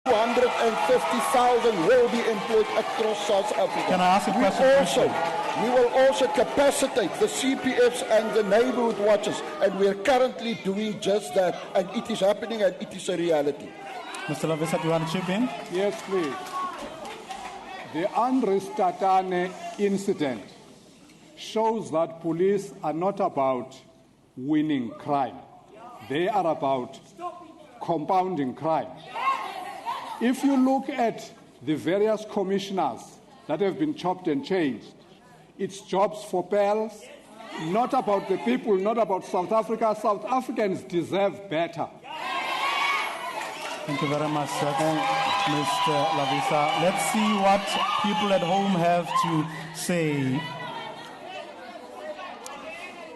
250,000 will be employed across South Africa. Can I ask a question? We will also capacitate the CPFs and the neighborhood watches, and we are currently doing just that, and it is happening and it is a reality. Mr. Lavisa, do you want to chip in? Yes, please. The Andre Statane incident shows that police are not about winning crime. They are about compounding crime. If you look at the various commissioners that have been chopped and changed, it's jobs for pals, not about the people, not about South Africa. South Africans deserve better. Thank you very much, Mr. Lavisa. Let's see what people at home have to say.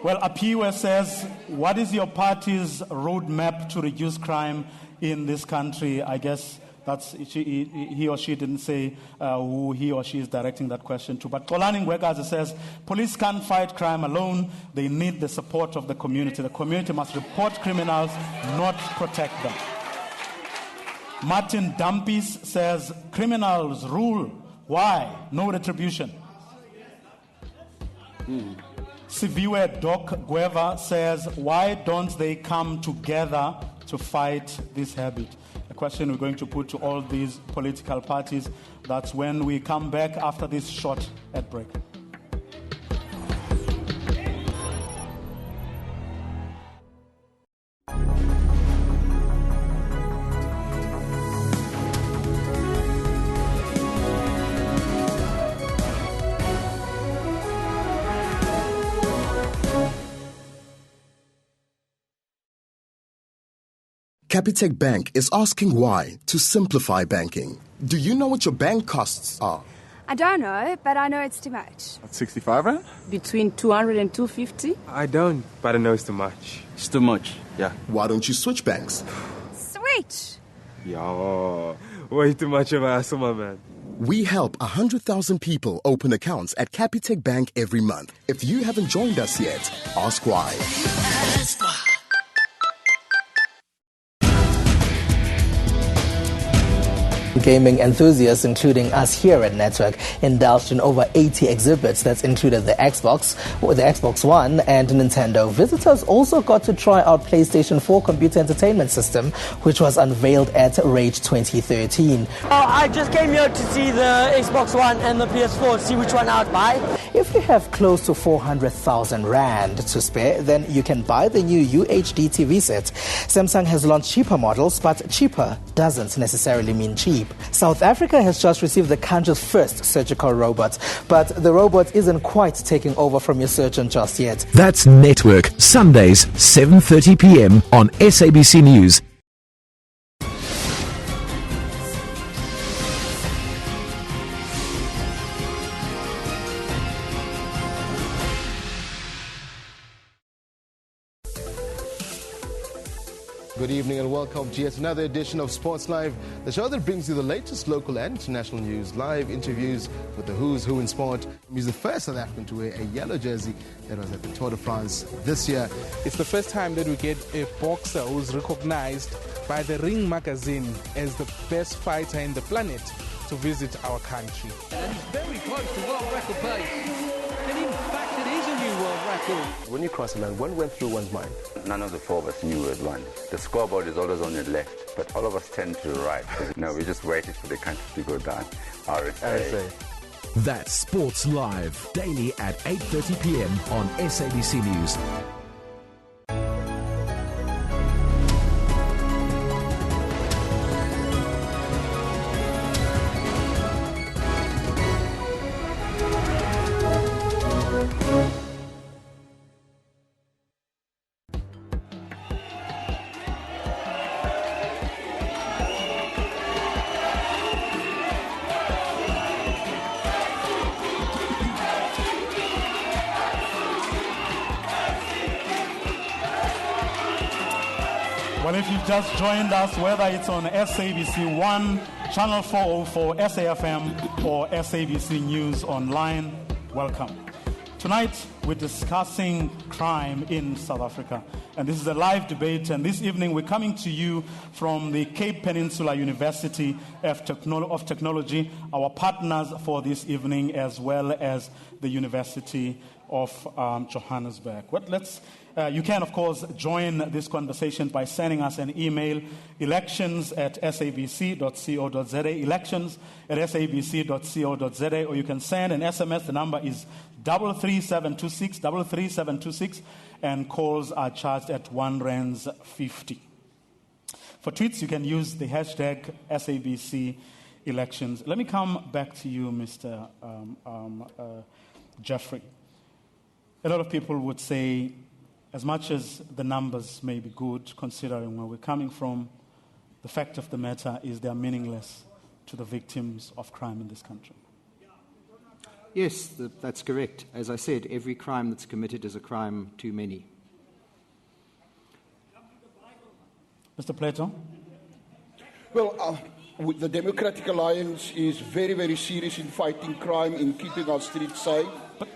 Well, Apiwe says, what is your party's roadmap to reduce crime in this country? I guess he or she didn't say who he or she is directing that question to. But Kolani Ngwekazi says, police can't fight crime alone. They need the support of the community. The community must report criminals, not protect them. Martin Dampis says, criminals rule. Why? No retribution. Siviwe Doc Gueva says, why don't they come together to fight this habit? A question we're going to put to all these political parties. That's when we come back after this short ad break. Capitec Bank is asking why to simplify banking. Do you know what your bank costs are? I don't know, but I know it's too much. At 65 rand? Between 200 and 250. I don't, but I know it's too much. It's too much, yeah. Why don't you switch banks? Switch? Yeah, way too much of a hassle, my man. We help 100,000 people open accounts at Capitec Bank every month. If you haven't joined us yet, ask why. Gaming enthusiasts, including us here at Network, indulged in over 80 exhibits that included the Xbox One and Nintendo. Visitors also got to try out PlayStation 4 computer entertainment system, which was unveiled at Rage 2013. I just came here to see the Xbox One and the PS4, see which one I'd buy. If you have close to 400,000 Rand to spare, then you can buy the new UHD TV set. Samsung has launched cheaper models, but cheaper doesn't necessarily mean cheap. South Africa has just received the country's first surgical robot, but the robot isn't quite taking over from your surgeon just yet. That's Network, Sundays, 7:30 p.m. on SABC News. Good evening and welcome to yet another edition of Sports Live, the show that brings you the latest local and international news, live interviews with the who's who in sport. He's the first South African to wear a yellow jersey that was at the Tour de France this year. It's the first time that we get a boxer who's recognized by the Ring magazine as the best fighter in the planet to visit our country. And he's very close to world record pace. And in fact, it is a new world record. When you cross the line, what went through one's mind? None of the four of us knew who had won. The scoreboard is always on your left, but all of us tend to the right. No, we just waited for the country to go down. RSA. That's Sports Live, daily at 8:30 p.m. on SABC News. Well, if you've just joined us, whether it's on SABC 1, Channel 404, SAFM, or SABC News Online, welcome. Tonight, we're discussing crime in South Africa. And this is a live debate. And this evening, we're coming to you from the Cape Peninsula University of Technology, our partners for this evening, as well as the University of Johannesburg. You can, of course, join this conversation by sending us an email, elections@sabc.co.za, elections@sabc.co.za, or you can send an SMS. The number is 33726, 33726, and calls are charged at R1.50. For tweets, you can use the hashtag SABC elections. Let me come back to you, Mr. Jeffrey. A lot of people would say, as much as the numbers may be good, considering where we're coming from, the fact of the matter is they are meaningless to the victims of crime in this country. Yes, that's correct. As I said, every crime that's committed is a crime too many. Mr. Plato? Well, the Democratic Alliance is very, very serious in fighting crime, in keeping our streets safe.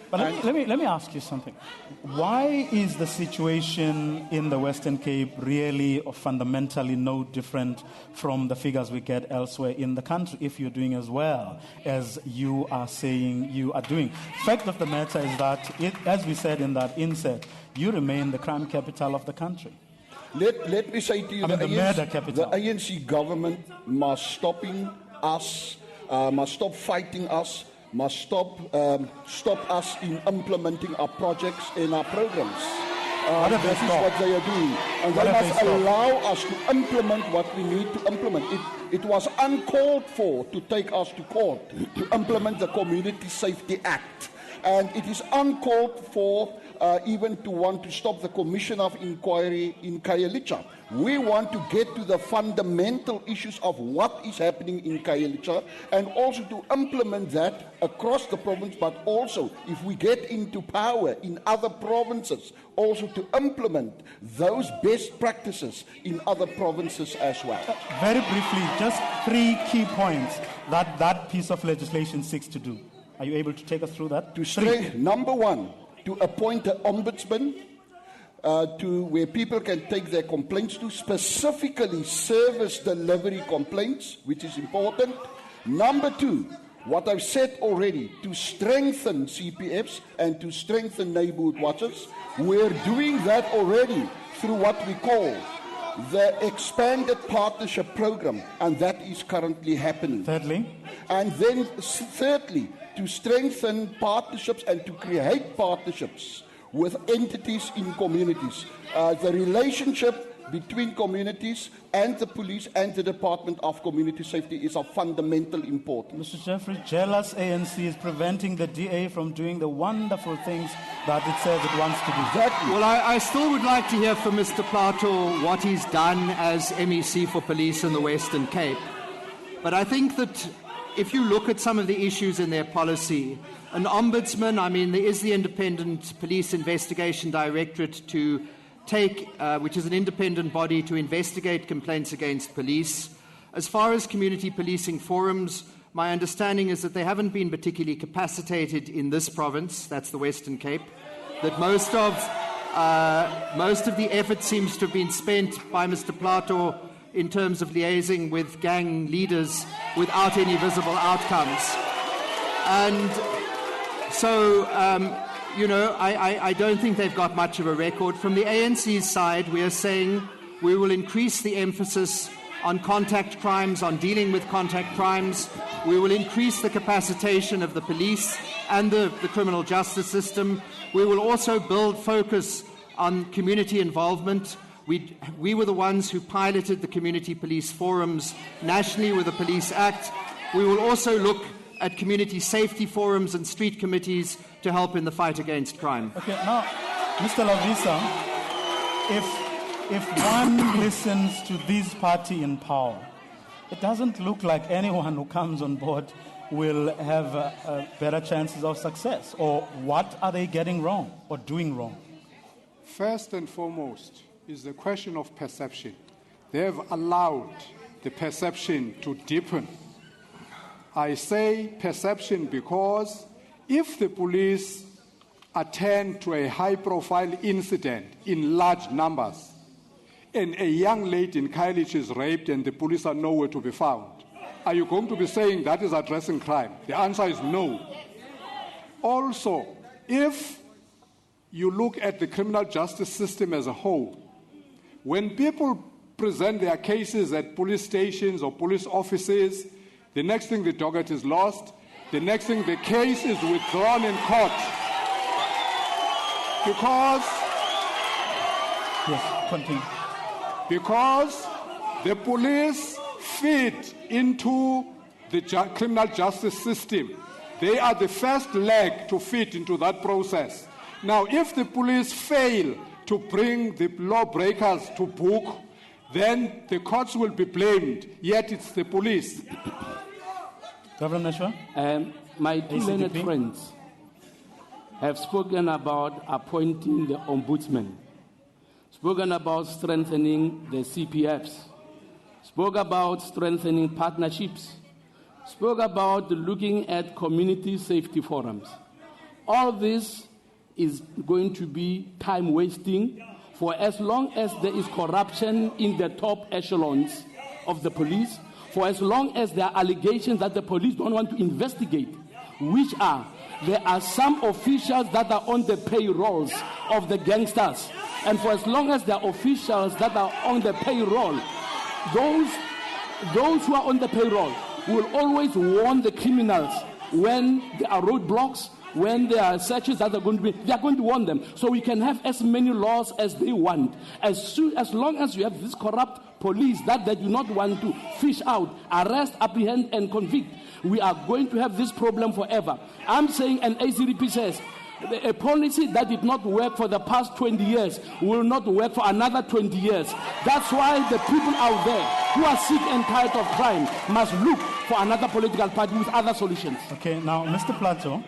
But let me ask you something. Why is the situation in the Western Cape really or fundamentally no different from the figures we get elsewhere in the country if you're doing as well as you are saying you are doing? Fact of the matter is that, as we said in that inset, you remain the crime capital of the country. Let me say to you, the murder capital. The ANC government must stop fighting us, must stop us in implementing our projects and our programs. That is what they are doing. And they must allow us to implement what we need to implement. It was uncalled for to take us to court to implement the Community Safety Act. And it is uncalled for even to want to stop the Commission of Inquiry in Khayelitsha. We want to get to the fundamental issues of what is happening in Khayelitsha and also to implement that across the province, but also, if we get into power in other provinces, also to implement those best practices in other provinces as well. Very briefly, just 3 key points that piece of legislation seeks to do. Are you able to take us through that? Number 1, to appoint an ombudsman to where people can take their complaints to, specifically service delivery complaints, which is important. Number 2, what I've said already, to strengthen CPFs and to strengthen neighborhood watches. We're doing that already through what we call the expanded partnership program, and that is currently happening. Thirdly, to strengthen partnerships and to create partnerships with entities in communities. The relationship between communities and the police and the Department of Community Safety is of fundamental importance. Mr. Jeffrey, jealous ANC is preventing the DA from doing the wonderful things that it says it wants to do. Exactly. Well, I still would like to hear from Mr. Plato what he's done as MEC for Police in the Western Cape. But I think that if you look at some of the issues in their policy, an ombudsman, there is the Independent Police Investigation Directorate to take, which is an independent body to investigate complaints against police. As far as community policing forums, my understanding is that they haven't been particularly capacitated in this province, that's the Western Cape, that most of the effort seems to have been spent by Mr. Plato in terms of liaising with gang leaders without any visible outcomes. And so, I don't think they've got much of a record. From the ANC's side, we are saying we will increase the emphasis on contact crimes, on dealing with contact crimes. We will increase the capacitation of the police and the criminal justice system. We will also build focus on community involvement. We were the ones who piloted the community police forums nationally with the Police Act. We will also look at community safety forums and street committees to help in the fight against crime. Okay, now, Mr. Lavisa, if one listens to this party in power, it doesn't look like anyone who comes on board will have better chances of success. Or what are they getting wrong or doing wrong? First and foremost is the question of perception. They have allowed the perception to deepen. I say perception because if the police attend to a high-profile incident in large numbers, and a young lady in Khayelitsha is raped and the police are nowhere to be found, are you going to be saying that is addressing crime? The answer is no. Also, if you look at the criminal justice system as a whole, when people present their cases at police stations or police offices, the next thing the docket is lost, the next thing the case is withdrawn in court. Because the police feed into the criminal justice system. They are the first leg to fit into that process. Now, if the police fail to bring the lawbreakers to book, then the courts will be blamed, yet it's the police. Reverend Meshwa? My two learned friends have spoken about appointing the ombudsman, spoken about strengthening the CPFs, spoke about strengthening partnerships, spoke about looking at community safety forums. All this is going to be time wasting for as long as there is corruption in the top echelons of the police, for as long as there are allegations that the police don't want to investigate, which are, there are some officials that are on the payrolls of the gangsters. And for as long as there are officials that are on the payroll, those who are on the payroll will always warn the criminals when there are roadblocks, when there are searches that are going to be, they are going to warn them. So we can have as many laws as they want. As long as you have this corrupt police that they do not want to fish out, arrest, apprehend, and convict, we are going to have this problem forever. I'm saying, and ACDP says, a policy that did not work for the past 20 years will not work for another 20 years. That's why the people out there who are sick and tired of crime must look for another political party with other solutions. Okay, now, Mr. Plato,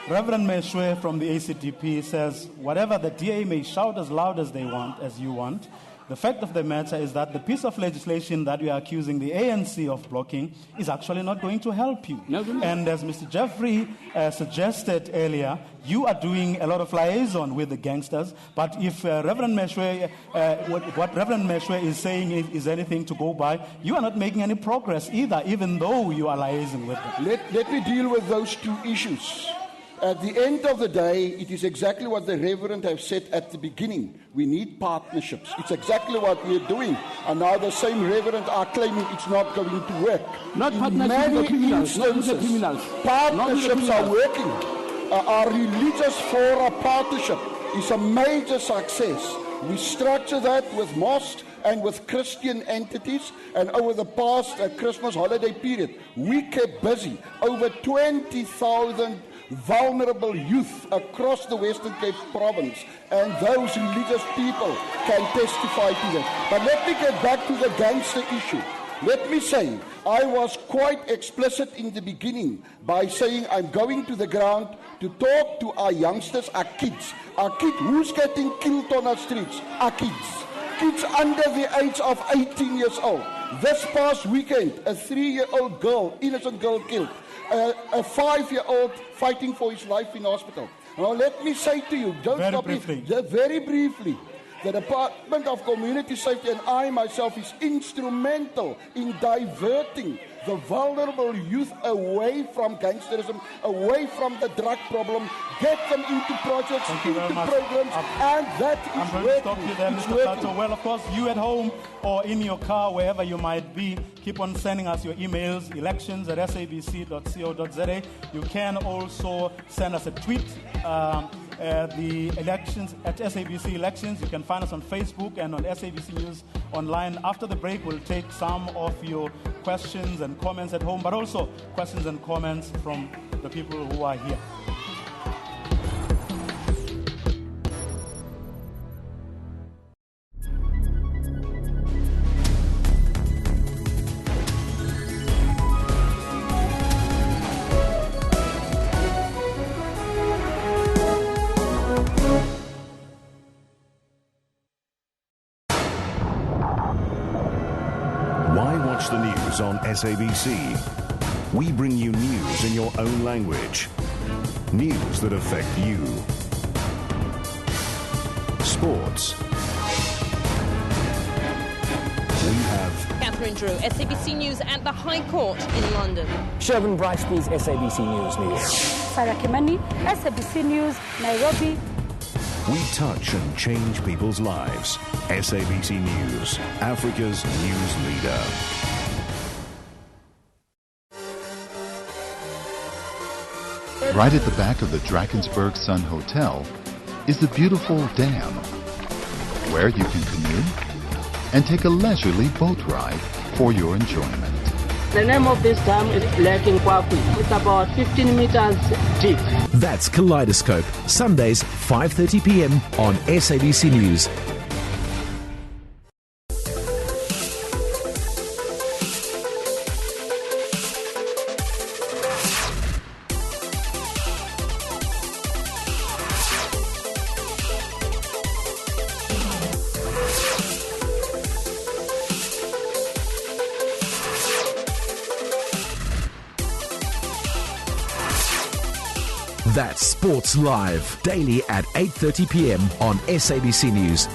Reverend Meshwe from the ACDP says, whatever the DA may shout as loud as they want, as you want, the fact of the matter is that the piece of legislation that we are accusing the ANC of blocking is actually not going to help you. And as Mr. Jeffrey suggested earlier, you are doing a lot of liaison with the gangsters, but if Reverend Meshwe, what Reverend Meshwe is saying is anything to go by, you are not making any progress either, even though you are liaising with them. Let me deal with those two issues. At the end of the day, it is exactly what the Reverend have said at the beginning. We need partnerships. It's exactly what we're doing. And now the same Reverend are claiming it's not going to work. Not in many instances, partnerships are working. Our religious fora partnership is a major success. We structure that with mosques and with Christian entities, and over the past Christmas holiday period, we kept busy. Over 20,000 vulnerable youth across the Western Cape province, and those religious people can testify to that. But let me get back to the gangster issue. Let me say, I was quite explicit in the beginning by saying I'm going to the ground to talk to our youngsters, our kids. Our kids, who's getting killed on our streets? Our kids. Kids under the age of 18 years old. This past weekend, a 3-year-old girl, innocent girl killed. A 5-year-old fighting for his life in hospital. Now let me say to you, very briefly, the Department of Community Safety and I myself is instrumental in diverting the vulnerable youth away from gangsterism, away from the drug problem, get them into projects, into programs, and that is working. Stop you there, Mr. Plato. Well, of course, you at home or in your car, wherever you might be, keep on sending us your emails, elections@sabc.co.za. You can also send us a tweet, the elections at SABC Elections. You can find us on Facebook and on SABC News Online. After the break, we'll take some of your questions and comments at home, but also questions and comments from the people who are here. On SABC. We bring you news in your own language. News that affect you. Sports. We have Catherine Drew, SABC News at the High Court in London. Shervin Bryce-Pease, SABC News. Sarah Kimani, SABC News, Nairobi. We touch and change people's lives. SABC News, Africa's news leader. Right at the back of the Drakensberg Sun Hotel is the beautiful dam, where you can canoe and take a leisurely boat ride for your enjoyment. The name of this dam is Lake Nkwapi. It's about 15 meters deep. That's Kaleidoscope, Sundays 5:30 p.m. on SABC News. That's Sports Live, daily at 8:30 p.m. on SABC News.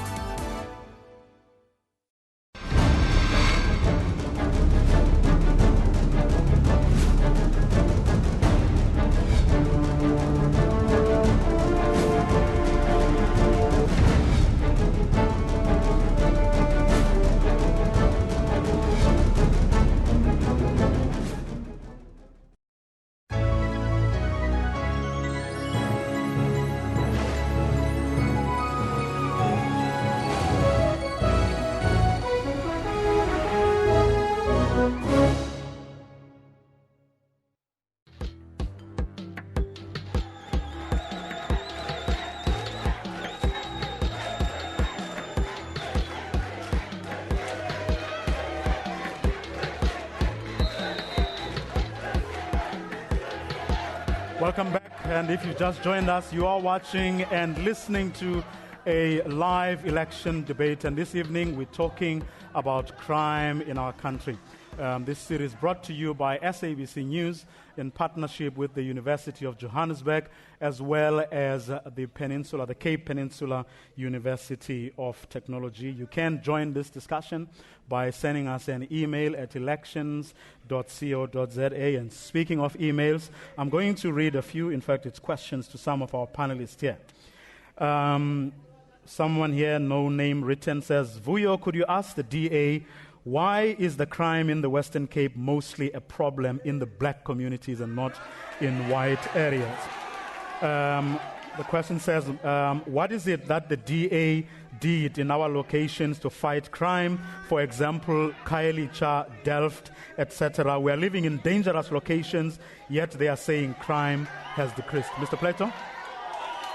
Welcome back, and if you just joined us, you are watching and listening to a live election debate, and this evening we're talking about crime in our country. This series brought to you by SABC News in partnership with the University of Johannesburg, as well as the Cape Peninsula University of Technology. You can join this discussion by sending us an email at elections.co.za. And speaking of emails, I'm going to read a few, in fact, it's questions to some of our panelists here. Someone here, no name written, says, Vuyo, could you ask the DA, why is the crime in the Western Cape mostly a problem in the black communities and not in white areas? The question says, what is it that the DA did in our locations to fight crime? For example, Khayelitsha, Delft, etc. We are living in dangerous locations, yet they are saying crime has decreased. Mr. Plato?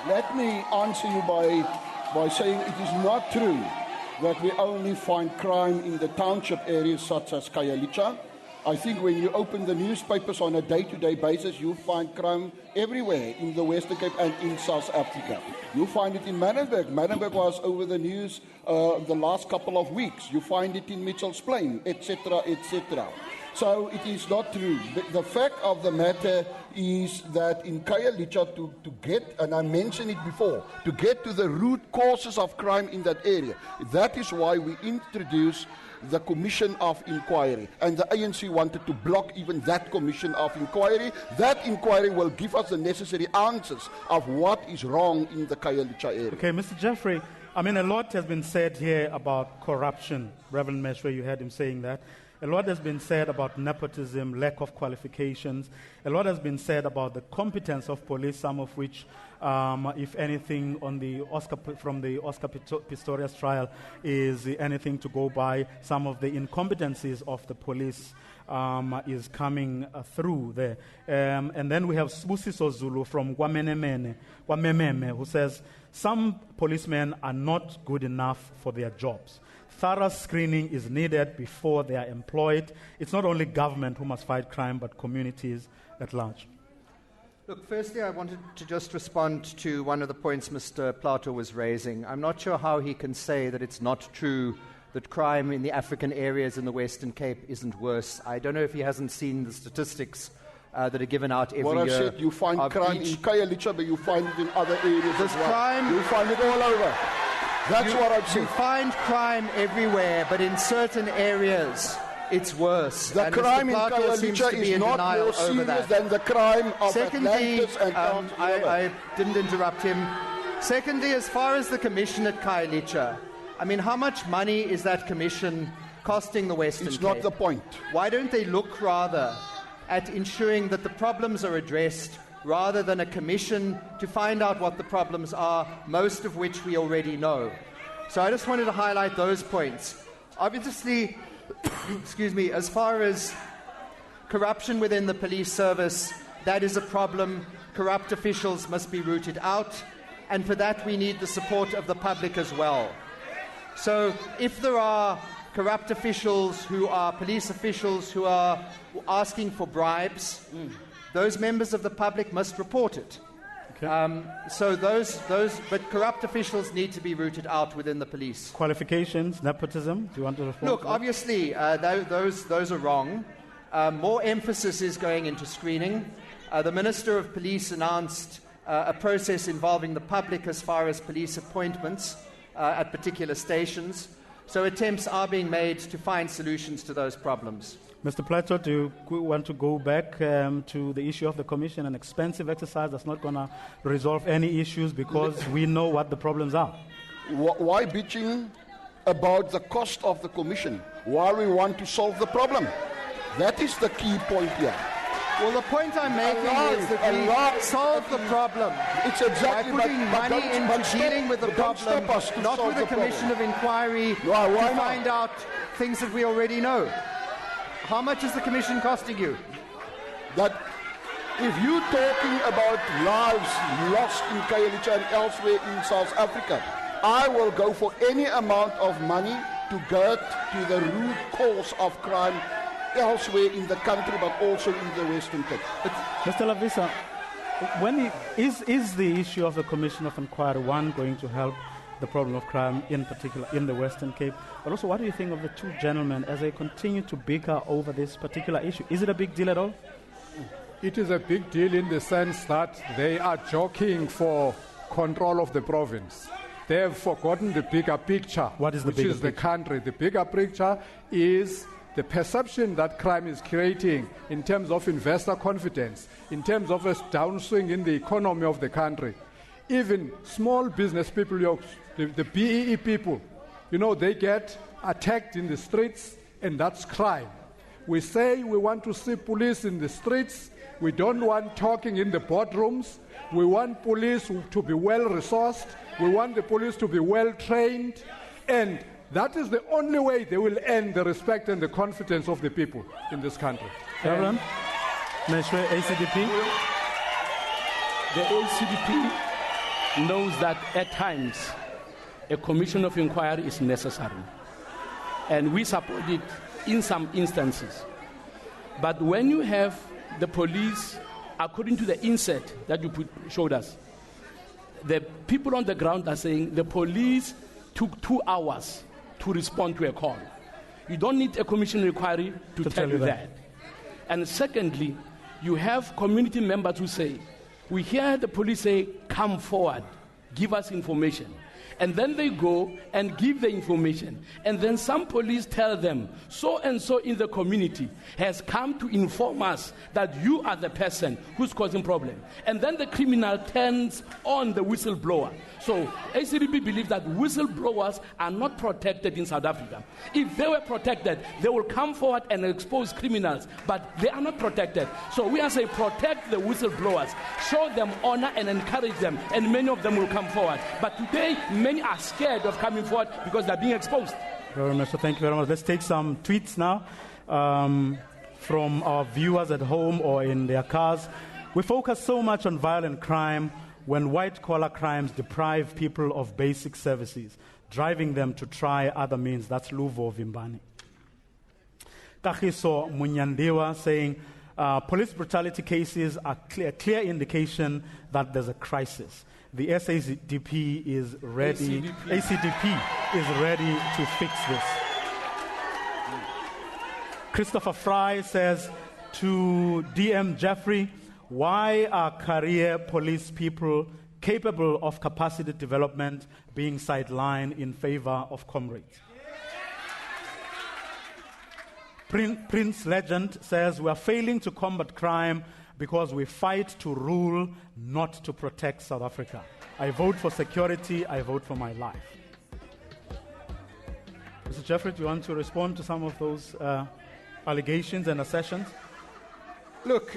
Let me answer you by saying it is not true that we only find crime in the township areas such as Khayelitsha. I think when you open the newspapers on a day-to-day basis, you find crime everywhere in the Western Cape and in South Africa. You find it in Manenberg. Manenberg was over the news the last couple of weeks. You find it in Mitchell's Plain, etc., etc. So it is not true. The fact of the matter is that in Khayelitsha, to get, and I mentioned it before, to get to the root causes of crime in that area, that is why we introduced the Commission of Inquiry. And the ANC wanted to block even that Commission of Inquiry. That inquiry will give us the necessary answers of what is wrong in the Khayelitsha area. Okay, Mr. Jeffrey, I mean, a lot has been said here about corruption. Reverend Meshwe, you heard him saying that. A lot has been said about nepotism, lack of qualifications. A lot has been said about the competence of police, some of which, if anything, from the Oscar Pistorius trial is anything to go by. Some of the incompetencies of the police is coming through there. And then we have Sbusiso Zulu from Wamememe, who says, some policemen are not good enough for their jobs. Thorough screening is needed before they are employed. It's not only government who must fight crime, but communities at large. Look, firstly, I wanted to just respond to one of the points Mr. Plato was raising. I'm not sure how he can say that it's not true that crime in the African areas in the Western Cape isn't worse. I don't know if he hasn't seen the statistics that are given out every What year. I said, you find of crime in Khayelitsha, but you find it in other areas This as well. crime- You find it all over. That's what I'm saying. You find crime everywhere, but in certain areas, it's worse. The And crime in Mr. Plato seems Khayelitsha to be is in not denial more over serious that. than the crime of Secondly, Atlantis and I didn't interrupt him. Secondly, as far as the commission at Khayelitsha, I mean, how much money is that commission costing the Western Cape? It's not the point. Why don't they look rather at ensuring that the problems are addressed rather than a commission to find out what the problems are, most of which we already know? So I just wanted to highlight those points. Obviously, excuse me, as far as corruption within the police service, that is a problem. Corrupt officials must be rooted out, and for that we need the support of the public as well. So if there are corrupt officials who are police officials who are asking for bribes, those members of the public must report it. So but corrupt officials need to be rooted out within the police. Qualifications, nepotism. Do you want to respond? Look, obviously, those are wrong. More emphasis is going into screening. The Minister of Police announced a process involving the public as far as police appointments at particular stations. So attempts are being made to find solutions to those problems. Mr. Plato, do you want to go back to the issue of the commission, an expensive exercise that's not going to resolve any issues because we know what the problems are? Why bitching about the cost of the commission while we want to solve the problem? That is the key point here. Well, the point I'm making is that we solve the problem. It's exactly by putting money into dealing with the problem, not with a commission of inquiry to find out things that we already know. How much is the commission costing you? That if you're talking about lives lost in Khayelitsha and elsewhere in South Africa, I will go for any amount of money to get to the root cause of crime elsewhere in the country, but also in the Western Cape. Mr. Lavisa, is the issue of the Commission of Inquiry going to help the problem of crime, in particular in the Western Cape? But also, what do you think of the two gentlemen as they continue to bicker over this particular issue? Is it a big deal at all? It is a big deal in the sense that they are jockeying for control of the province. They have forgotten the bigger picture. What is the bigger picture? The country. The bigger picture is the perception that crime is creating in terms of investor confidence, in terms of a downswing in the economy of the country. Even small business people, the BEE people, they get attacked in the streets, and that's crime. We say we want to see police in the streets. We don't want talking in the boardrooms. We want police to be well-resourced. We want the police to be well-trained. And that is the only way they will earn the respect and the confidence of the people in this country. Everyone? ACDP? The ACDP knows that at times a commission of inquiry is necessary. And we support it in some instances. But when you have the police, according to the insert that you showed us, the people on the ground are saying the police took 2 hours to respond to a call. You don't need a commission inquiry to tell you that. And secondly, you have community members who say, we hear the police say, come forward, give us information. And then they go and give the information. And then some police tell them, so and so in the community has come to inform us that you are the person who's causing problem. And then the criminal turns on the whistleblower. So ACDP believes that whistleblowers are not protected in South Africa. If they were protected, they will come forward and expose criminals. But they are not protected. So we are saying protect the whistleblowers, show them honor and encourage them, and many of them will come forward. But today, many are scared of coming forward because they're being exposed. Very much. So thank you very much. Let's take some tweets now from our viewers at home or in their cars. We focus so much on violent crime when white-collar crimes deprive people of basic services, driving them to try other means. That's Luvo Vimbani. Kagiso Munyandiwa saying, police brutality cases are clear indication that there's a crisis. The SABC is ready. ACDP is ready to fix this. Christopher Fry says, To DM Jeffrey, why are career police people capable of capacity development being sidelined in favor of comrades? Prince Legend says, we are failing to combat crime because we fight to rule, not to protect South Africa. I vote for security, I vote for my life. Mr. Jeffrey, do you want to respond to some of those allegations and assertions? Look,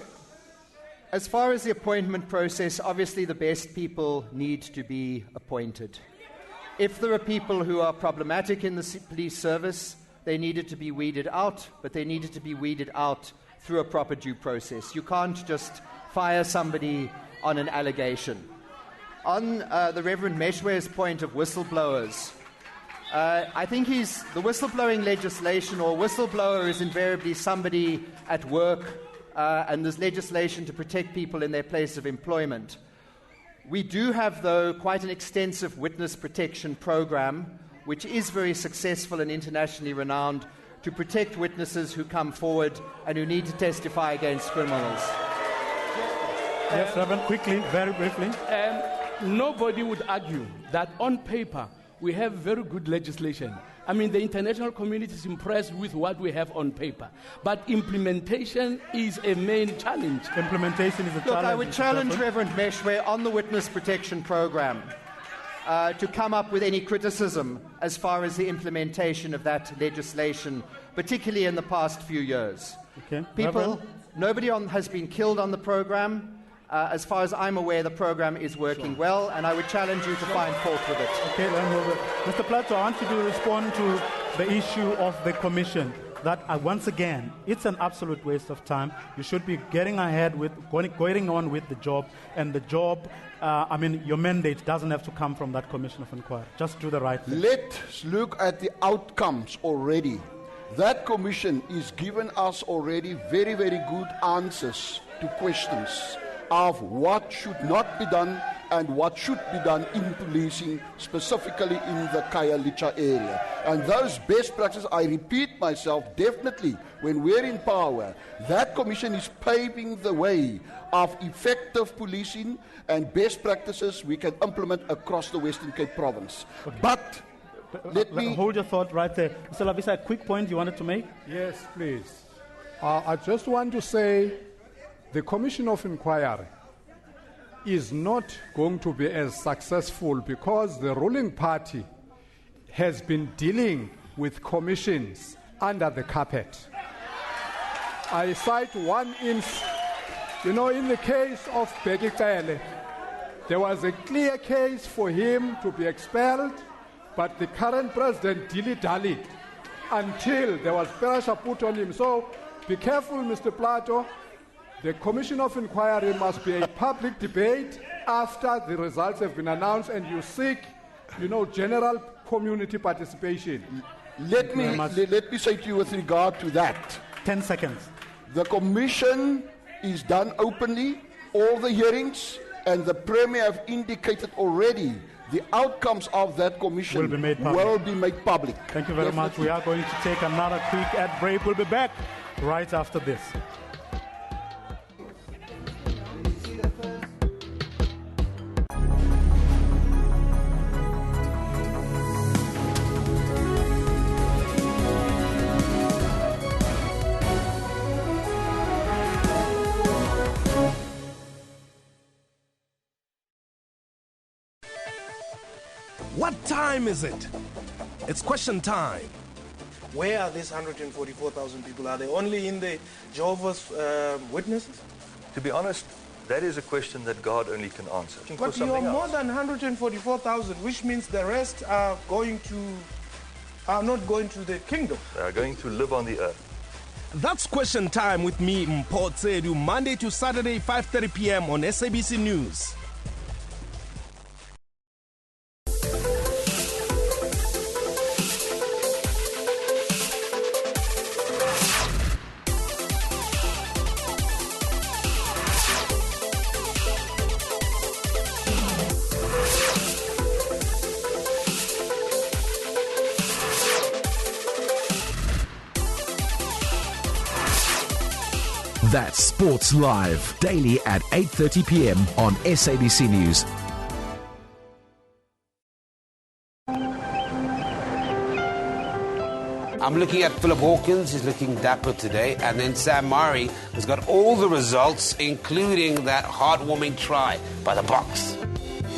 as far as the appointment process, obviously the best people need to be appointed. If there are people who are problematic in the police service, they needed to be weeded out, but they needed to be weeded out through a proper due process. You can't just fire somebody on an allegation. On the Reverend Meshwe's point of whistleblowers, I think the whistleblowing legislation, or whistleblower is invariably somebody at work, and there's legislation to protect people in their place of employment. We do have, though, quite an extensive witness protection program, which is very successful and internationally renowned, to protect witnesses who come forward and who need to testify against criminals. Yes, Reverend, quickly, very briefly. Nobody would argue that on paper we have very good legislation. I mean, the international community is impressed with what we have on paper. But implementation is a main challenge. Implementation is a challenge. Look, I would challenge Reverend Meshwe on the witness protection program to come up with any criticism as far as the implementation of that legislation, particularly in the past few years. Okay. Nobody has been killed on the program. As far as I'm aware, the program is working well, and I would challenge you to find fault with it. Okay, let me move it. Mr. Plato, I want you to respond to the issue of the commission. That once again, it's an absolute waste of time. You should be getting ahead with going on with the job, and the job, your mandate doesn't have to come from that commission of inquiry. Just do the right thing. Let's look at the outcomes already. That commission is giving us already very, very good answers to questions of what should not be done and what should be done in policing, specifically in the Khayelitsha area. And those best practices, I repeat myself, definitely, when we're in power, that commission is paving the way of effective policing and best practices we can implement across the Western Cape province. Okay. But let me hold your thought right there. Mr. Lavisa, a quick point you wanted to make? Yes, please. I just want to say the Commission of Inquiry is not going to be as successful because the ruling party has been dealing with commissions under the carpet. I cite one instance. In the case of Bheki Cele, there was a clear case for him to be expelled, but the current president dilly-dallied until there was pressure put on him. So be careful, Mr. Plato. The Commission of Inquiry must be a public debate after the results have been announced, and you seek, general community participation. Let me say to you with regard to that. 10 seconds. The commission is done openly, all the hearings, and the Premier have indicated already the outcomes of that commission will be made public. Thank you very much. We are going to take another quick ad break. We'll be back right after this. What time is it? It's question time. Where are these 144,000 people? Are they only in the Jehovah's Witnesses? To be honest, that is a question that God only can answer. But you are more than 144,000, which means the rest are not going to the kingdom. They are going to live on the earth. That's question time with me, Mpho Tsedu, Monday to Saturday, 5:30 p.m. on SABC News. That's Sports Live, daily at 8:30 p.m. on SABC News. I'm looking at Philip Hawkins, he's looking dapper today, and then Sam Murray has got all the results, including that heartwarming try by the Bucks.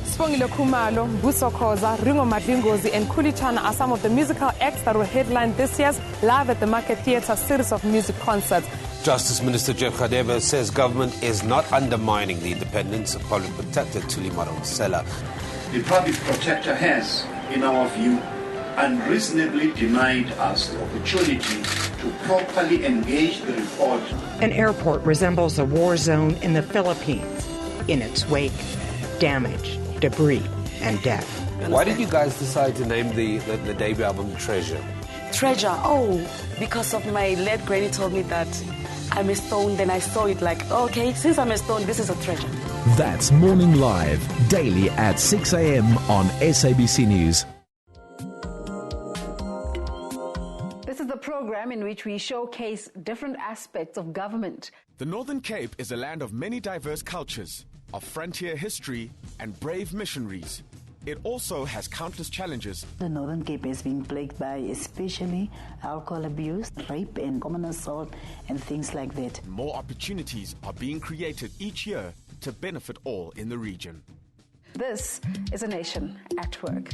Spongile Khumalo, Mbuso Khoza, Ringo Madlingozi and Kulichana are some of the musical acts that will headline this year's Live at the Market Theatre series of music concerts. Justice Minister Jeff Khadebe says government is not undermining the independence of Public Protector Thuli Madonsela. The Public Protector has, in our view, unreasonably denied us the opportunity to properly engage the report. An airport resembles a war zone in the Philippines. In its wake, damage, debris, and death. Why did you guys decide to name the debut album Treasure? Treasure? Oh, because of my late granny told me that I'm a stone, then I saw it like, okay, since I'm a stone, this is a treasure. That's Morning Live, daily at 6 a.m. on SABC News. This is the program in which we showcase different aspects of government. The Northern Cape is a land of many diverse cultures, of frontier history and brave missionaries. It also has countless challenges. The Northern Cape is being plagued by especially alcohol abuse, rape and common assault and things like that. More opportunities are being created each year to benefit all in the region. This is a nation at work.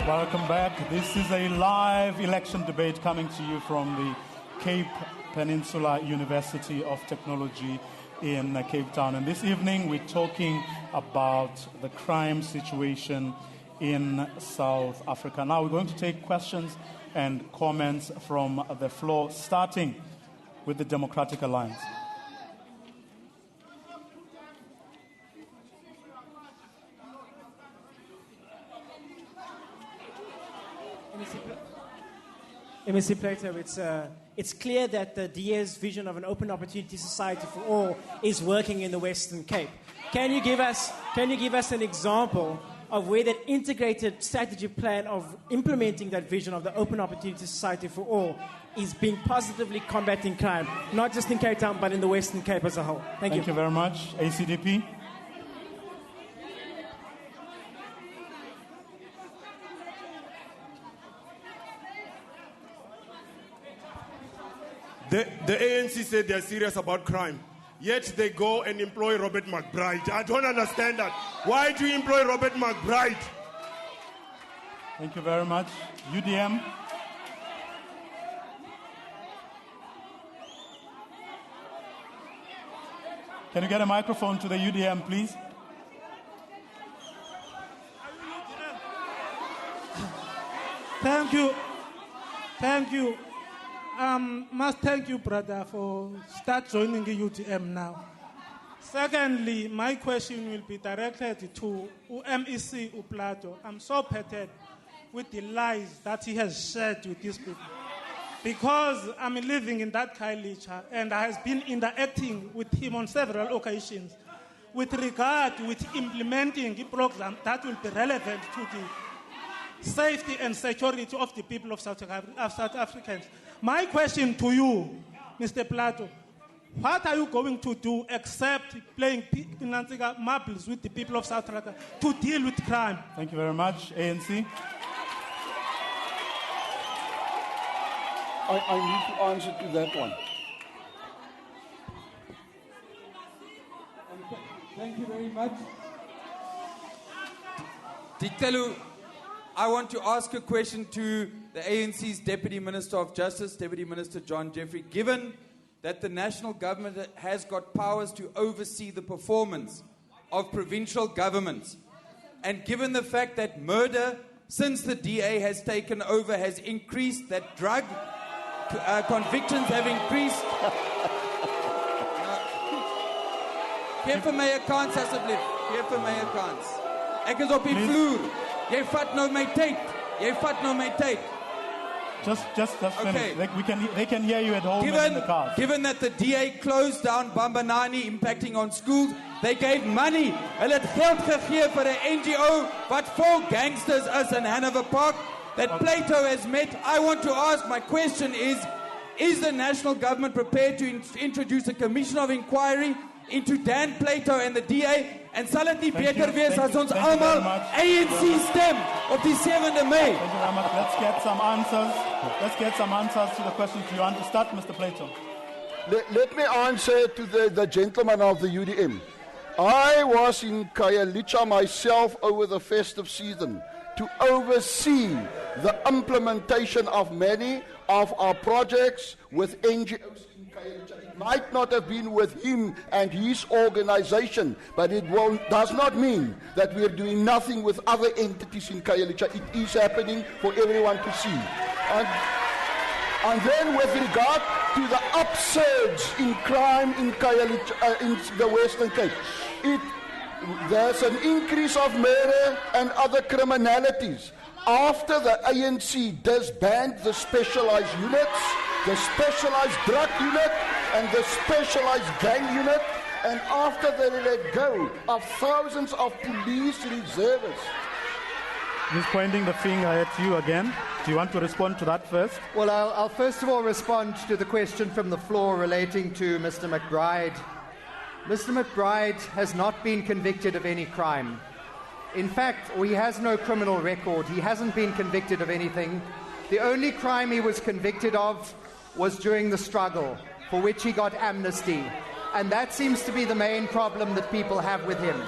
Welcome back. This is a live election debate coming to you from the Cape Peninsula University of Technology in Cape Town. And this evening we're talking about the crime situation in South Africa. Now we're going to take questions and comments from the floor, starting with the Democratic Alliance. MEC Plato, it's clear that the DA's vision of an open opportunity society for all is working in the Western Cape. Can you give us an example of where that integrated strategy plan of implementing that vision of the open opportunity society for all is being positively combating crime, not just in Cape Town, but in the Western Cape as a whole? Thank you. Thank you very much. ACDP. The ANC said they're serious about crime, yet they go and employ Robert McBride. I don't understand that. Why do you employ Robert McBride? Thank you very much. UDM. Can you get a microphone to the UDM, please? Thank you. Thank you. Must thank you, brother, for start joining the UTM now. Secondly, my question will be directed to MEC Uplato. I'm so perturbed with the lies that he has shared with these people. Because I'm living in that Khayelitsha and I have been interacting with him on several occasions with regard with implementing a program that will be relevant to the safety and security of the people of South Africans. My question to you, Mr. Plato, what are you going to do except playing marbles with the people of South Africa to deal with crime? Thank you very much. ANC. I need to answer to that one. Thank you very much. Ditelu, I want to ask a question to the ANC's Deputy Minister of Justice, Deputy Minister John Jeffrey. Given that the national government has got powers to oversee the performance of provincial governments. And given the fact that murder, since the DA has taken over, has increased, that drug convictions have increased. Geef vir my 'n kans asseblief. Geef vir my 'n kans. Ek is op die vloer. Jy vat nou my tyd. Jy vat nou my tyd. Just finish. They can hear you at home and in the car. Given that the DA closed down Bambanani, impacting on schools, they gave money. Hulle het geld gegee vir 'n NGO wat vol gangsters is in Hanover Park that Plato has met. I want to ask, my question is the national government prepared to introduce a commission of inquiry into Dan Plato and the DA? En sal dit nie beter wees as ons almal ANC stem op die 7de Mei? Thank you very much. Let's get some answers. Let's get some answers to the questions. Do you want to start, Mr. Plato? Let me answer to the gentleman of the UDM. I was in Khayelitsha myself over the festive season to oversee the implementation of many of our projects with NGOs in Khayelitsha. It might not have been with him and his organization, but it does not mean that we are doing nothing with other entities in Khayelitsha. It is happening for everyone to see. And then with regard to the upsurge in crime in Khayelitsha, in the Western Cape, there's an increase of murder and other criminalities. After the ANC disbanded the specialized units, the specialized drug unit and the specialized gang unit, and after they let go of thousands of police reservists. He's pointing the finger at you again. Do you want to respond to that first? Well, I'll first of all respond to the question from the floor relating to Mr. McBride. Mr. McBride has not been convicted of any crime. In fact, he has no criminal record. He hasn't been convicted of anything. The only crime he was convicted of was during the struggle, for which he got amnesty. And that seems to be the main problem that people have with him.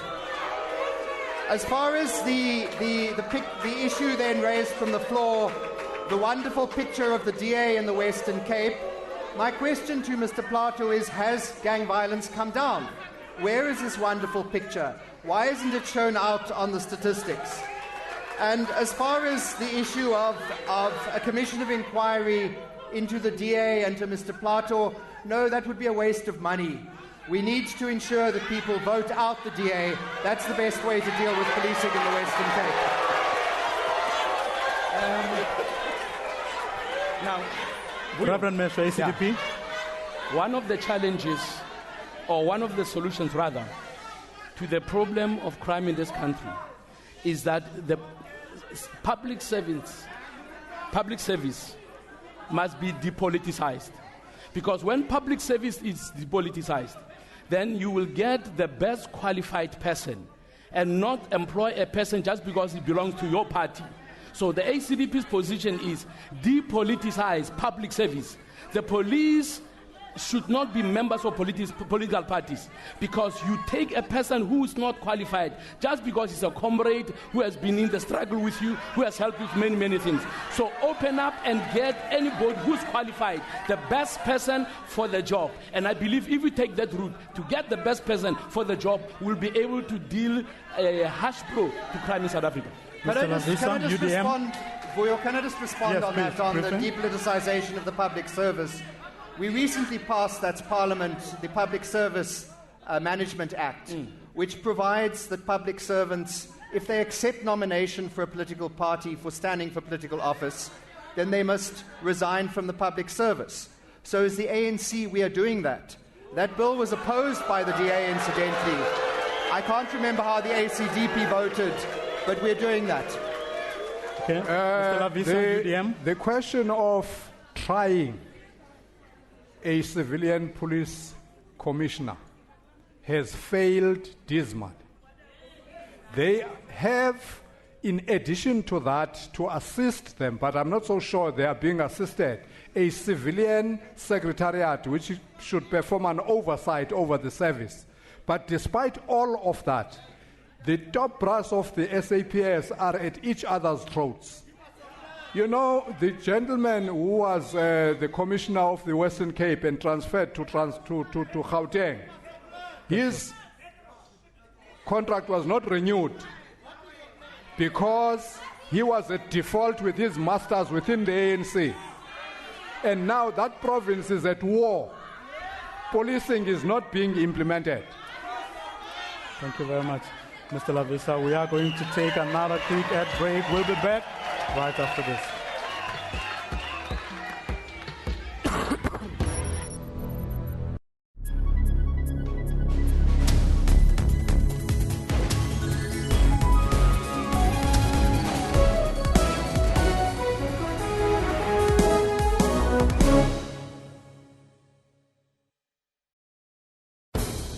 As far as the issue then raised from the floor, the wonderful picture of the DA in the Western Cape, my question to Mr. Plato is, has gang violence come down? Where is this wonderful picture? Why isn't it shown out on the statistics? And as far as the issue of a commission of inquiry into the DA and to Mr. Plato, no, that would be a waste of money. We need to ensure that people vote out the DA. That's the best way to deal with policing in the Western Cape. Now, Reverend Mr. ACDP. One of the challenges, or one of the solutions rather, to the problem of crime in this country is that the public service must be depoliticized. Because when public service is depoliticized, then you will get the best qualified person and not employ a person just because he belongs to your party. So the ACDP's position is depoliticize public service. The police should not be members of political parties, because you take a person who is not qualified just because he's a comrade who has been in the struggle with you, who has helped with many, many things. So open up and get anybody who's qualified, the best person for the job. And I believe if we take that route to get the best person for the job, we'll be able to deal a harsh blow to crime in South Africa. Can I just respond, Vuyo, can I just respond Yes, on please, that, on the briefly. depoliticization of the public service? We recently passed, that's Parliament, the Public Service Management Act, which provides that public servants, if they accept nomination for a political party for standing for political office, then they must resign from the public service. So as the ANC, we are doing that. That bill was opposed by the DA, incidentally. I can't remember how the ACDP voted, but we're doing that. Okay. Mr. Laviso, UDM. The question of trying a civilian police commissioner has failed dismally. They have, in addition to that, to assist them, but I'm not so sure they are being assisted, a civilian secretariat which should perform an oversight over the service. But despite all of that, the top brass of the SAPS are at each other's throats. You know, the gentleman who was the commissioner of the Western Cape and transferred to Gauteng, his contract was not renewed because he was at default with his masters within the ANC. And now that province is at war. Policing is not being implemented. Thank you very much, Mr. Lavisa. We are going to take another quick ad break. We'll be back right after this.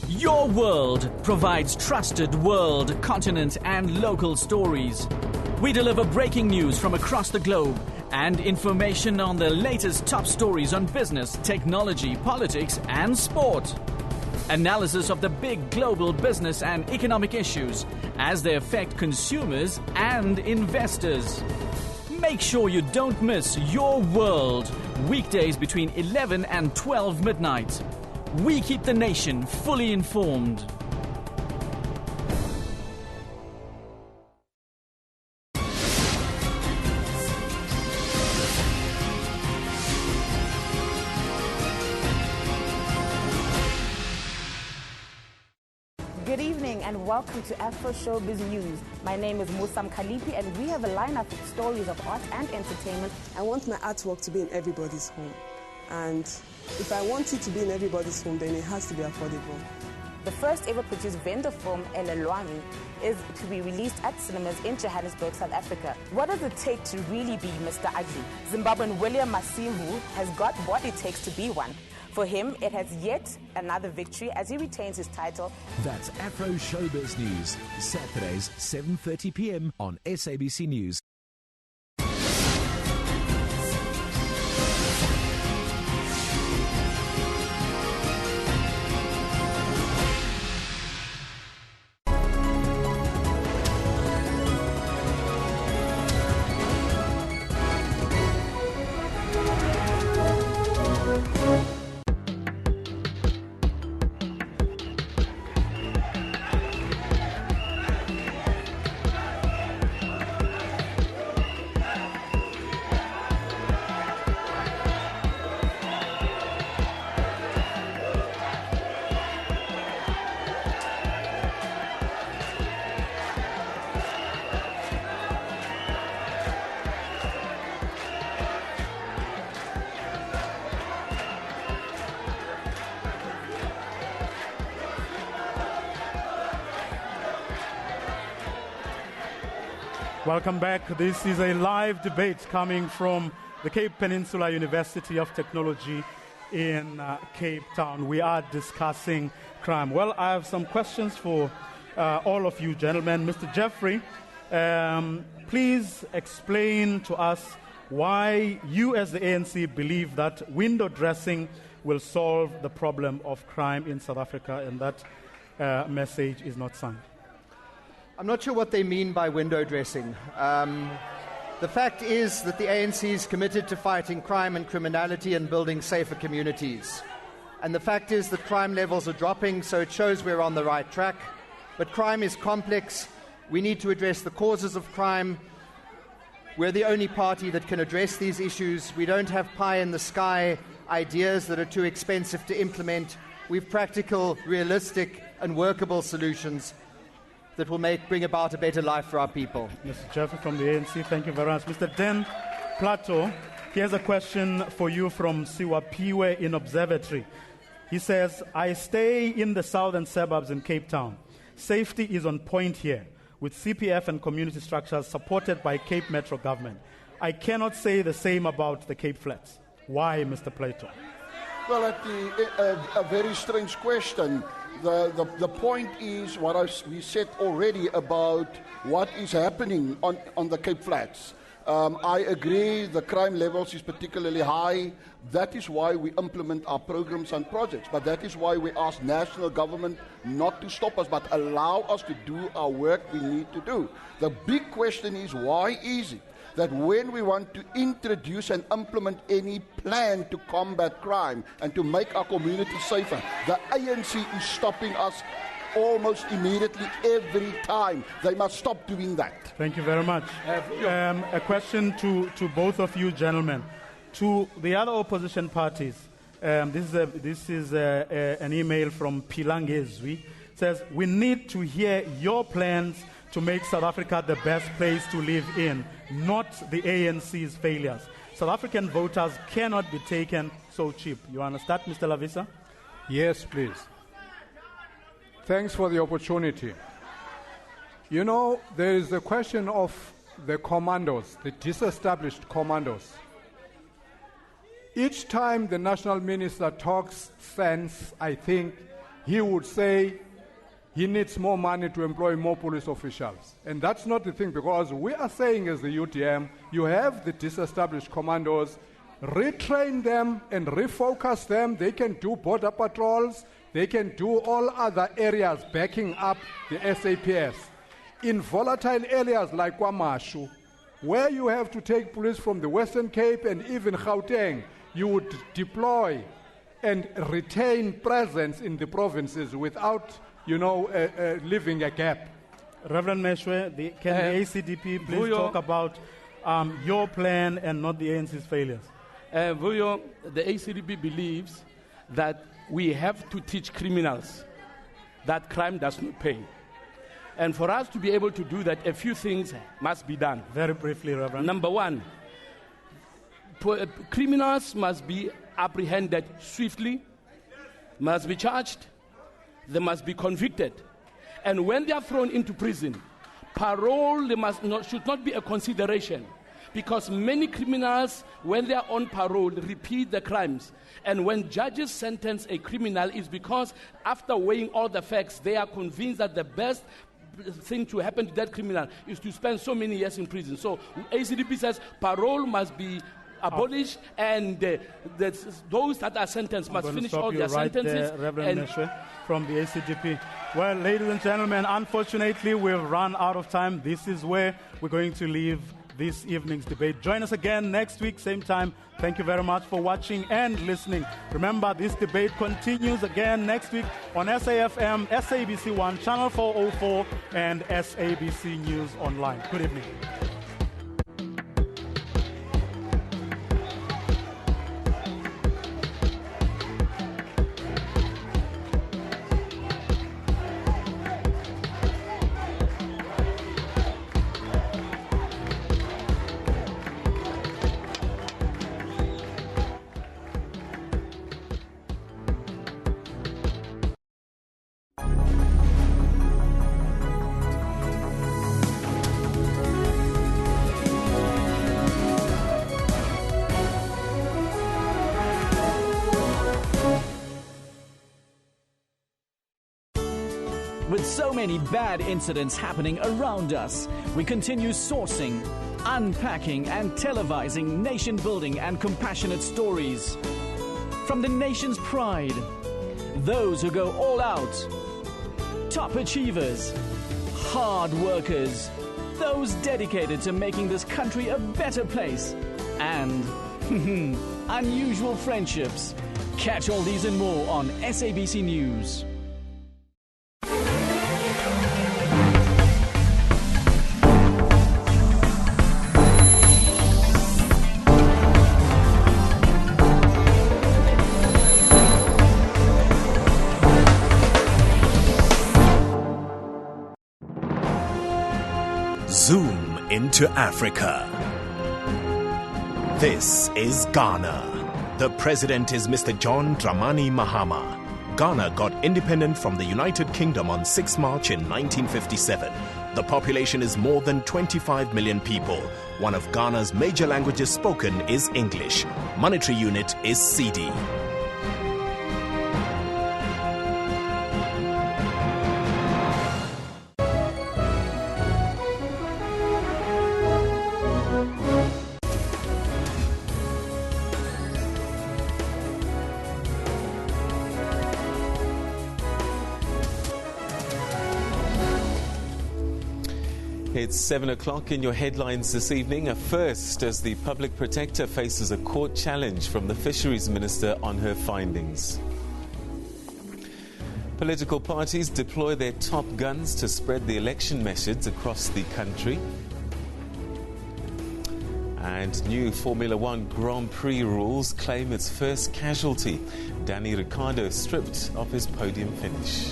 Your World provides trusted world, continent, and local stories. We deliver breaking news from across the globe and information on the latest top stories on business, technology, politics, and sport. Analysis of the big global business and economic issues as they affect consumers and investors. Make sure you don't miss Your World, weekdays between 11 and 12 midnight. We keep the nation fully informed. Good evening and welcome to Afro Showbiz News. My name is Musam Khalipi and we have a lineup of stories of art and entertainment. I want my artwork to be in everybody's home. And if I want it to be in everybody's home, then it has to be affordable. The first ever produced vendor film, Elelwani, is to be released at cinemas in Johannesburg, South Africa. What does it take to really be Mr. Ugly? Zimbabwean William Masimu has got what it takes to be one. For him, it has yet another victory as he retains his title. That's Afro Showbiz News, Saturdays, 7:30 p.m. on SABC News. Welcome back. This is a live debate coming from the Cape Peninsula University of Technology in Cape Town. We are discussing crime. Well, I have some questions for all of you gentlemen. Mr. Jeffrey, please explain to us why you as the ANC believe that window dressing will solve the problem of crime in South Africa and that message is not signed. I'm not sure what they mean by window dressing. The fact is that the ANC is committed to fighting crime and criminality and building safer communities. And the fact is that crime levels are dropping, so it shows we're on the right track. But crime is complex. We need to address the causes of crime. We're the only party that can address these issues. We don't have pie-in-the-sky ideas that are too expensive to implement. We've practical, realistic, and workable solutions that will bring about a better life for our people. Mr. Jeffrey from the ANC, thank you very much. Mr. Den Plato, here's a question for you from Siwapiwe in Observatory. He says, I stay in the southern suburbs in Cape Town. Safety is on point here, with CPF and community structures supported by Cape Metro government. I cannot say the same about the Cape Flats. Why, Mr. Plato? Well, a very strange question. The point is what we said already about what is happening on the Cape Flats. I agree the crime levels is particularly high. That is why we implement our programs and projects. But that is why we ask national government not to stop us, but allow us to do our work we need to do. The big question is, why is it that when we want to introduce and implement any plan to combat crime and to make our community safer, the ANC is stopping us almost immediately every time. They must stop doing that. Thank you very much. A question to both of you gentlemen. To the other opposition parties, this is an email from Pilangezwi. It says, we need to hear your plans to make South Africa the best place to live in, not the ANC's failures. South African voters cannot be taken so cheap. You understand, Mr. Lavisa? Yes, please. Thanks for the opportunity. You know, there is the question of the commandos, the disestablished commandos. Each time the national minister talks sense, I think he would say he needs more money to employ more police officials. And that's not the thing, because we are saying as the UTM, you have the disestablished commandos, retrain them and refocus them. They can do border patrols. They can do all other areas backing up the SAPS. In volatile areas like KwaMashu, where you have to take police from the Western Cape and even Gauteng, you would deploy and retain presence in the provinces without, leaving a gap. Reverend Meshwe, can the ACDP please talk about your plan and not the ANC's failures? Vuyo, the ACDP believes that we have to teach criminals that crime does not pay. And for us to be able to do that, a few things must be done. Very briefly, Reverend. Number one, criminals must be apprehended swiftly, must be charged, they must be convicted. And when they are thrown into prison, parole should not be a consideration. Because many criminals, when they are on parole, repeat the crimes. And when judges sentence a criminal, is because after weighing all the facts, they are convinced that the best thing to happen to that criminal is to spend so many years in prison. So ACDP says parole must be abolished, and those that are sentenced must finish all their sentences. Reverend Meshwe from the ACDP. Well, ladies and gentlemen, unfortunately, we've run out of time. This is where we're going to leave this evening's debate. Join us again next week, same time. Thank you very much for watching and listening. Remember, this debate continues again next week on SAFM, SABC 1, Channel 404, and SABC News Online. Good evening. With so many bad incidents happening around us, we continue sourcing, unpacking, and televising nation-building and compassionate stories. From the nation's pride, those who go all out, top achievers, hard workers, those dedicated to making this country a better place, and unusual friendships. Catch all these and more on SABC News. Zoom into Africa. This is Ghana. The president is Mr. John Dramani Mahama. Ghana got independent from the United Kingdom on 6 March in 1957. The population is more than 25 million people. One of Ghana's major languages spoken is English. Monetary unit is cedi. It's 7 o'clock in your headlines this evening. A first as the Public Protector faces a court challenge from the Fisheries Minister on her findings. Political parties deploy their top guns to spread the election message across the country. And new Formula One Grand Prix rules claim its first casualty. Danny Ricciardo stripped of his podium finish.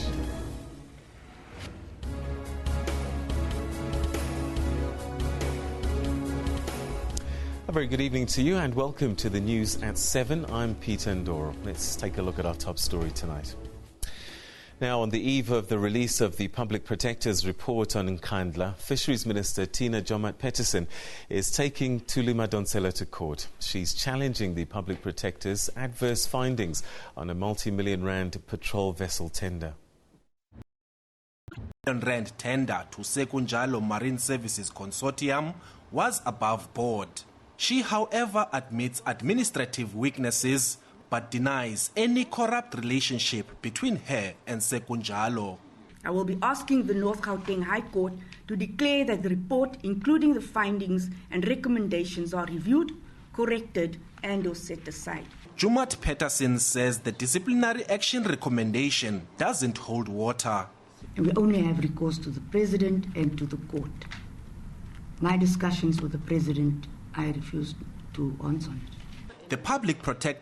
A very good evening to you and welcome to the news at 7. I'm Peter Ndoro. Let's take a look at our top story tonight. Now, on the eve of the release of the Public Protector's report on Nkandla, Fisheries Minister Tina Joemat-Pettersson is taking Thuli Madonsela to court. She's challenging the Public Protector's adverse findings on a multi-million rand patrol vessel tender. Rand tender to Sekunjalo Marine Services Consortium was above board. She, however, admits administrative weaknesses but denies any corrupt relationship between her and Sekunjalo. I will be asking the North Gauteng High Court to declare that the report, including the findings and recommendations, are reviewed, corrected and or set aside. Joemat-Pettersson says the disciplinary action recommendation doesn't hold water. And we only have recourse to the President and to the court. My discussions with the President, I refused to answer it. The Public Protector